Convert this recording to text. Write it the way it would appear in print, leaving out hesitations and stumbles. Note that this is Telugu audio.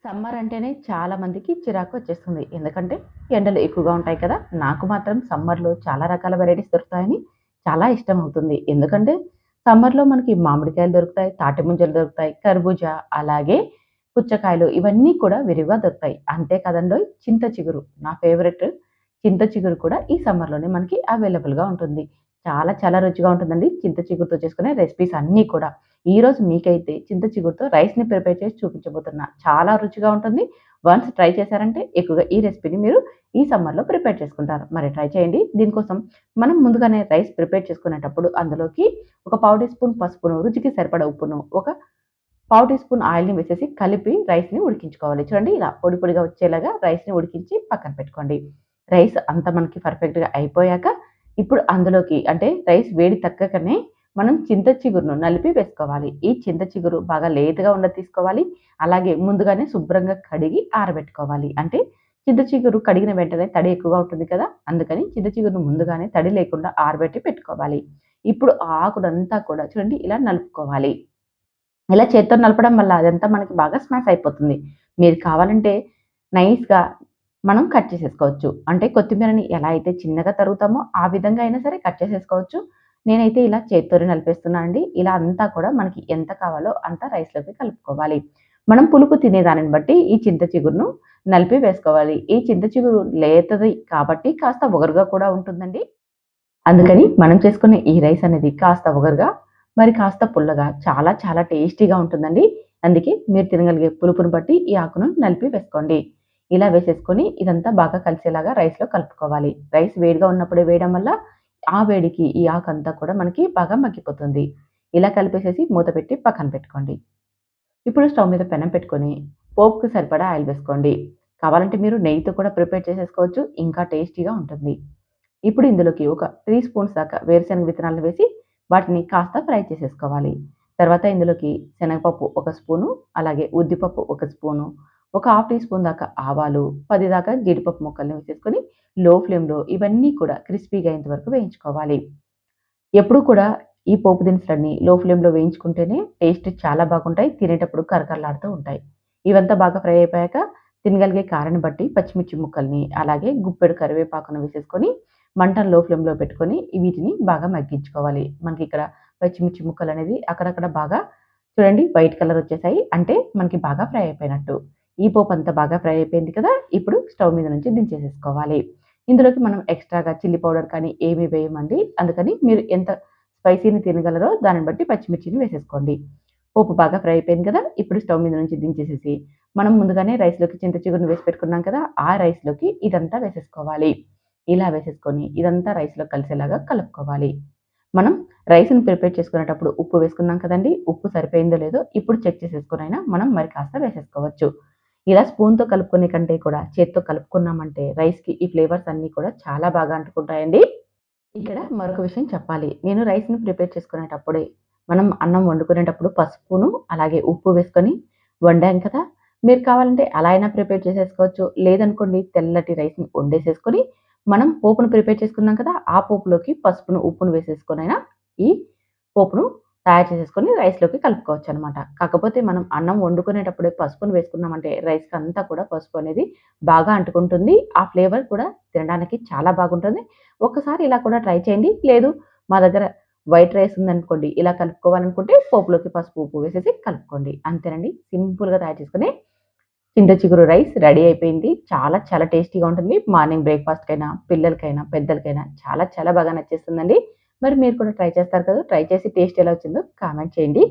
సమ్మర్ అంటేనే చాలా మందికి చిరాకు వచ్చేస్తుంది. ఎందుకంటే ఎండలు ఎక్కువగా ఉంటాయి కదా! నాకు మాత్రం సమ్మర్‌లో చాలా రకాల వెరైటీస్ దొరుకుతాయని చాలా ఇష్టమవుతుంది. ఎందుకంటే సమ్మర్‌లో మనకి మామిడికాయలు దొరుకుతాయి, తాటి ముంజలు దొరుకుతాయి, కర్బూజా అలాగే పుచ్చకాయలు ఇవన్నీ కూడా విరివిగా దొరుకుతాయి. అంతే కదండోయ్! చింత చిగురు నా ఫేవరెట్. చింత చిగురు కూడా ఈ సమ్మర్‌లోనే మనకి అవైలబుల్‌గా ఉంటుంది. చాలా చాలా రుచిగా ఉంటుందండి. చింత చిగురుతో చేసుకునే రెసిపీస్ అన్నీ కూడా. ఈరోజు మీకైతే చింత చిగురుతో రైస్‌ని ప్రిపేర్ చేసి చూపించబోతున్నా. చాలా రుచిగా ఉంటుంది. వన్స్ ట్రై చేశారంటే ఎక్కువగా ఈ రెసిపీని మీరు ఈ సమ్మర్‌లో ప్రిపేర్ చేసుకుంటారు. మరి ట్రై చేయండి. దీనికోసం మనం ముందుగానే రైస్ ప్రిపేర్ చేసుకునేటప్పుడు అందులోకి ఒక పావు టీ స్పూన్ పసుపును, రుచికి సరిపడా ఉప్పును, ఒక పావు టీ స్పూన్ ఆయిల్‌ని వేసేసి కలిపి రైస్‌ని ఉడికించుకోవాలి. చూడండి ఇలా పొడి పొడిగా వచ్చేలాగా రైస్‌ని ఉడికించి పక్కన పెట్టుకోండి. రైస్ అంతా మనకి పర్ఫెక్ట్‌గా అయిపోయాక ఇప్పుడు అందులోకి అంటే రైస్ వేడి తగ్గకనే మనం చింత చిగురును నలిపి వేసుకోవాలి. ఈ చింత చిగురు బాగా లేతగా ఉన్నది తీసుకోవాలి. అలాగే ముందుగానే శుభ్రంగా కడిగి ఆరబెట్టుకోవాలి. అంటే చింత చిగురు కడిగిన వెంటనే తడి ఎక్కువగా ఉంటుంది కదా! అందుకని చింత చిగురును ముందుగానే తడి లేకుండా ఆరబెట్టి పెట్టుకోవాలి. ఇప్పుడు ఆ ఆకునంతా కూడా చూడండి ఇలా నలుపుకోవాలి. ఇలా చేత్తో నలపడం వల్ల అదంతా మనకి బాగా స్మాష్ అయిపోతుంది. మీరు కావాలంటే నైస్‌గా మనం కట్ చేసేసుకోవచ్చు. అంటే కొత్తిమీరని ఎలా అయితే చిన్నగా తరుగుతామో ఆ విధంగా అయినా సరే కట్ చేసేసుకోవచ్చు. నేనైతే ఇలా చేత్తోనే నలిపేస్తున్నానండి. ఇలా అంతా కూడా మనకి ఎంత కావాలో అంత రైస్‌లోకి కలుపుకోవాలి. మనం పులుపు తినేదానిని బట్టి ఈ చింత చిగురును నలిపి వేసుకోవాలి. ఈ చింత చిగురు లేతది కాబట్టి కాస్త ఒగరుగా కూడా ఉంటుందండి. అందుకని మనం చేసుకునే ఈ రైస్ అనేది కాస్త ఒగరుగా, మరి కాస్త పుల్లగా చాలా చాలా టేస్టీగా ఉంటుందండి. అందుకే మీరు తినగలిగే పులుపుని బట్టి ఈ ఆకును నలిపి వేసుకోండి. ఇలా వేసేసుకొని ఇదంతా బాగా కలిసేలాగా రైస్‌లో కలుపుకోవాలి. రైస్ వేడిగా ఉన్నప్పుడే వేయడం వల్ల ఆ వేడికి ఈ ఆకంతా కూడా మనకి బాగా మగ్గిపోతుంది. ఇలా కలిపేసేసి మూత పెట్టి పక్కన పెట్టుకోండి. ఇప్పుడు స్టవ్ మీద పెనం పెట్టుకొని పోపుకి సరిపడా ఆయిల్ వేసుకోండి. కావాలంటే మీరు నెయ్యితో కూడా ప్రిపేర్ చేసేసుకోవచ్చు. ఇంకా టేస్టీగా ఉంటుంది. ఇప్పుడు ఇందులోకి ఒక 3 స్పూన్స్ దాకా వేరుశనగ విత్తనాలను వేసి వాటిని కాస్త ఫ్రై చేసేసుకోవాలి. తర్వాత ఇందులోకి శనగపప్పు ఒక స్పూను, అలాగే ఉద్దిపప్పు ఒక స్పూను, ఒక హాఫ్ టీ స్పూన్ దాకా ఆవాలు, 10 దాకా జీడిపప్పు ముక్కల్ని వేసేసుకొని లో ఫ్లేమ్‌లో ఇవన్నీ కూడా క్రిస్పీగా అయ్యేంత వరకు వేయించుకోవాలి. ఎప్పుడు కూడా ఈ పోపు దినుసులన్నీ లో ఫ్లేమ్‌లో వేయించుకుంటేనే టేస్ట్ చాలా బాగుంటాయి. తినేటప్పుడు కరకరలాడుతూ ఉంటాయి. ఇవంతా బాగా ఫ్రై అయిపోయాక తినగలిగే కారాన్ని బట్టి పచ్చిమిర్చి ముక్కల్ని, అలాగే గుప్పెడు కరివేపాకును వేసేసుకొని మంటను లో ఫ్లేమ్‌లో పెట్టుకొని వీటిని బాగా మగ్గించుకోవాలి. మనకిక్కడ పచ్చిమిర్చి ముక్కలనేది అక్కడక్కడ బాగా చూడండి వైట్ కలర్ వచ్చేసాయి. అంటే మనకి బాగా ఫ్రై అయిపోయినట్టు. ఈ పోపు అంతా బాగా ఫ్రై అయిపోయింది కదా! ఇప్పుడు స్టవ్ మీద నుంచి దించేసేసుకోవాలి. ఇందులోకి మనం ఎక్స్‌ట్రాగా చిల్లీ పౌడర్ కానీ ఏమి వేయమండి. అందుకని మీరు ఎంత స్పైసీని తినగలరో దాన్ని బట్టి పచ్చిమిర్చిని వేసేసుకోండి. పోపు బాగా ఫ్రై అయిపోయింది కదా! ఇప్పుడు స్టవ్ మీద నుంచి దించేసేసి, మనం ముందుగానే రైస్‌లోకి చింత చిగురుని వేసి పెట్టుకున్నాం కదా! ఆ రైస్‌లోకి ఇదంతా వేసేసుకోవాలి. ఇలా వేసేసుకొని ఇదంతా రైస్‌లో కలిసేలాగా కలుపుకోవాలి. మనం రైస్‌ని ప్రిపేర్ చేసుకునేటప్పుడు ఉప్పు వేసుకున్నాం కదండీ! ఉప్పు సరిపోయిందో లేదో ఇప్పుడు చెక్ చేసేసుకొనైనా మనం మరి కాస్త వేసేసుకోవచ్చు. ఇలా స్పూన్‌తో కలుపుకునే కంటే కూడా చేత్తో కలుపుకున్నామంటే రైస్‌కి ఈ ఫ్లేవర్స్ అన్నీ కూడా చాలా బాగా అంటుకుంటాయండి. ఇక్కడ మరొక విషయం చెప్పాలి. నేను రైస్‌ని ప్రిపేర్ చేసుకునేటప్పుడే మనం అన్నం వండుకునేటప్పుడు పసుపును, అలాగే ఉప్పు వేసుకొని వండాం కదా! మీరు కావాలంటే అలా అయినా ప్రిపేర్ చేసేసుకోవచ్చు. లేదనుకోండి తెల్లటి రైస్‌ని వండేసేసుకొని, మనం పోపును ప్రిపేర్ చేసుకున్నాం కదా! ఆ పోపులోకి పసుపును, ఉప్పును వేసేసుకొనైనా ఈ పోపును తయారు చేసేసుకొని రైస్‌లోకి కలుపుకోవచ్చనమాట. కాకపోతే మనం అన్నం వండుకునేటప్పుడే పసుపును వేసుకున్నామంటే రైస్‌కంతా కూడా పసుపు అనేది బాగా అంటుకుంటుంది. ఆ ఫ్లేవర్ కూడా తినడానికి చాలా బాగుంటుంది. ఒక్కసారి ఇలా కూడా ట్రై చేయండి. లేదు మా దగ్గర వైట్ రైస్ ఉందనుకోండి, ఇలా కలుపుకోవాలనుకుంటే పోపులోకి పసుపు, ఉప్పు వేసేసి కలుపుకోండి. అంతేనండి. సింపుల్‌గా తయారు చేసుకునే చింత చిగురు రైస్ రెడీ అయిపోయింది. చాలా చాలా టేస్టీగా ఉంటుంది. మార్నింగ్ బ్రేక్‌ఫాస్ట్‌కైనా, పిల్లలకైనా, పెద్దలకైనా చాలా చాలా బాగా నచ్చేస్తుందండి. మరి మీరు కూడా ట్రై చేస్తారు కదా! ట్రై చేసి టేస్ట్ ఎలా వచ్చిందో కామెంట్ చేయండి.